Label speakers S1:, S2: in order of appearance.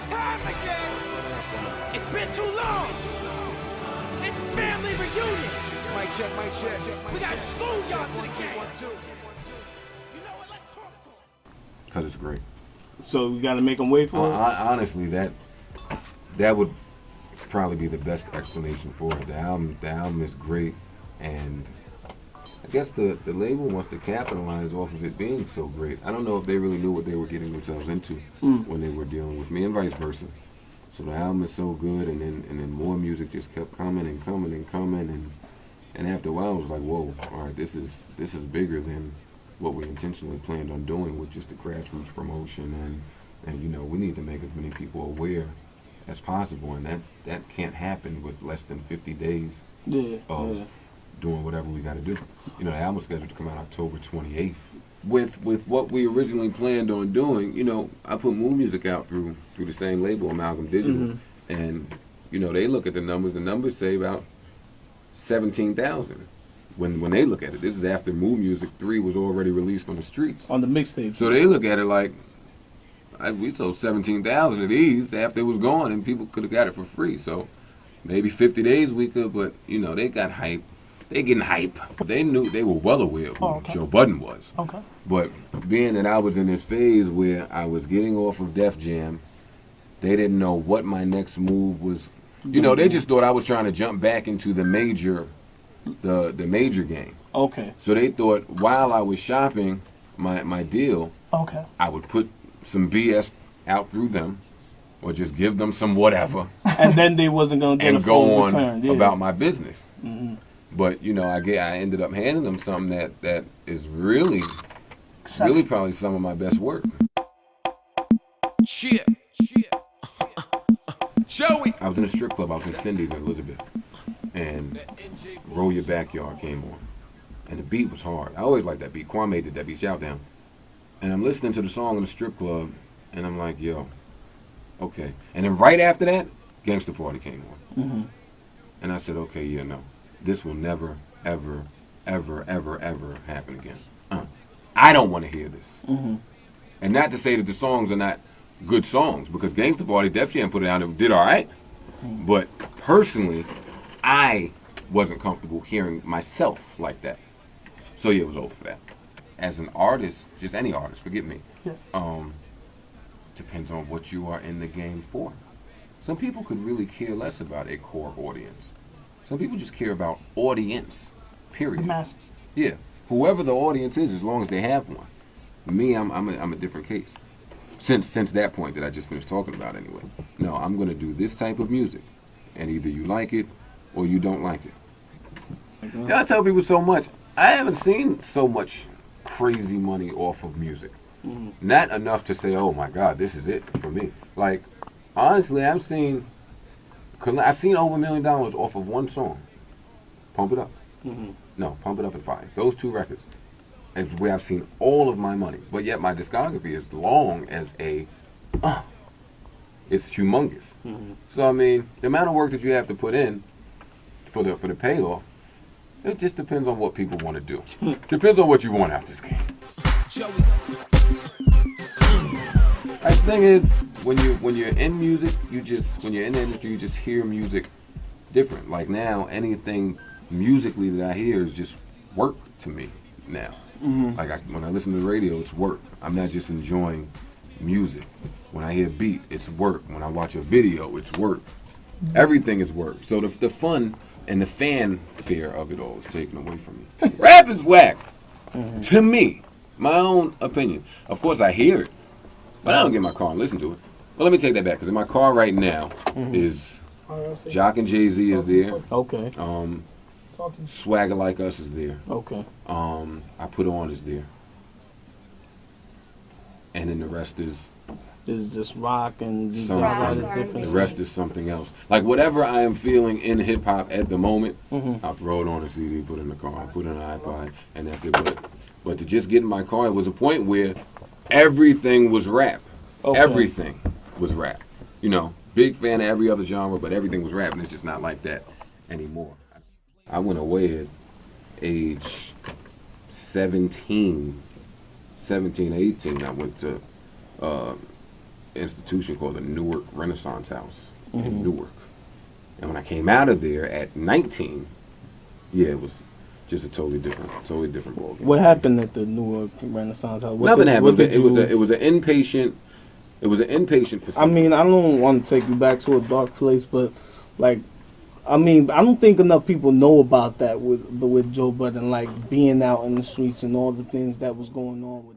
S1: time again. It's been too long. It's family reunion.
S2: Mic check, mic check.
S1: We got schoolyard to the game. You know what? Let's talk to him.
S3: Because it's great.
S4: So we got to make them wait for it?
S3: Honestly, that would probably be the best explanation for it. The album is great, and I guess the label wants to capitalize off of it being so great. I don't know if they really knew what they were getting themselves into when they were dealing with me, and vice versa. So the album is so good, and then more music just kept coming, and after a while, I was like, whoa, all right, this is bigger than what we intentionally planned on doing with just the grassroots promotion, and you know, we need to make as many people aware as possible, and that can't happen with less than 50 days of doing whatever we got to do. You know, the album's scheduled to come out October 28th. With what we originally planned on doing, you know, I put Mood Muzik out through the same label, Amalgam Digital, and you know, they look at the numbers say about 17,000. When they look at it, this is after Mood Muzik 3 was already released on the streets.
S4: On the mixtape.
S3: So they look at it like, we sold 17,000 of these after it was gone, and people could have got it for free. So maybe 50 days we could, but you know, they got hype. They getting hype. They knew, they were well aware of who Joe Budden was.
S4: Okay.
S3: But being that I was in this phase where I was getting off of Def Jam, they didn't know what my next move was. You know, they just thought I was trying to jump back into the major game.
S4: Okay.
S3: So they thought while I was shopping my deal, I would put some BS out through them, or just give them some whatever,
S4: and then they wasn't gonna get
S3: and
S4: a full
S3: go on
S4: return.
S3: about my business. But you know, I ended up handing them something that is really probably some of my best work.
S2: Shit. Joey.
S3: I was in a strip club. I was in Cindy's in Elizabeth, and Roll Your Backyard came on, and the beat was hard. I always liked that beat. Kwame did that beat, Shout Down. And I'm listening to the song in the strip club, and I'm like, yo, okay. And then right after that, Gangsta Party came on. And I said, okay, yeah, no. This will never, ever, ever, ever, ever happen again. I don't want to hear this. And not to say that the songs are not good songs, because Gangsta Party, Def Jam put it out and did all right. But personally, I wasn't comfortable hearing myself like that. So yeah, it was over for that. As an artist, just any artist, forgive me, depends on what you are in the game for. Some people could really care less about a core audience. Some people just care about audience, period.
S4: Masses.
S3: Yeah, whoever the audience is, as long as they have one. Me, I'm a different case. Since that point that I just finished talking about anyway. No, I'm going to do this type of music, and either you like it or you don't like it. I tell people so much. I haven't seen so much crazy money off of music. Not enough to say, oh my God, this is it for me. Like, honestly, I've seen over $1 million off of one song. Pump It Up. No, Pump It Up and Fire. Those two records is where I've seen all of my money. But yet my discography is long as it's humongous. So I mean, the amount of work that you have to put in for the payoff, it just depends on what people want to do. Depends on what you want out of this game. The thing is, when you're in music, when you're in the industry, you just hear music different. Like now, anything musically that I hear is just work to me now. Like when I listen to the radio, it's work. I'm not just enjoying music. When I hear beat, it's work. When I watch a video, it's work. Everything is work. So the fun and the fanfare of it all is taken away from me. Rap is whack. To me, my own opinion. Of course, I hear it, but I don't get in my car and listen to it. Well, let me take that back, because in my car right now is Jock and Jay-Z is there.
S4: Okay.
S3: Swagger Like Us is there.
S4: Okay.
S3: I Put On is there. And then the rest is
S4: just rock and
S3: the rest is something else. Like whatever I am feeling in hip hop at the moment, I'll throw it on a CD, put it in the car, put it on an iPod, and that's it. But to just get in my car, it was a point where everything was rap.
S4: Okay.
S3: Everything was rap. You know, big fan of every other genre, but everything was rap, and it's just not like that anymore. I went away at age 17, 18. I went to institution called the Newark Renaissance House in Newark. And when I came out of there at 19, yeah, it was just a totally different ballgame.
S4: What happened at the Newark Renaissance House?
S3: Nothing happened. It was an inpatient facility.
S4: I mean, I don't want to take you back to a dark place, but like, I mean, I don't think enough people know about that with Joe Budden, like being out in the streets and all the things that was going on with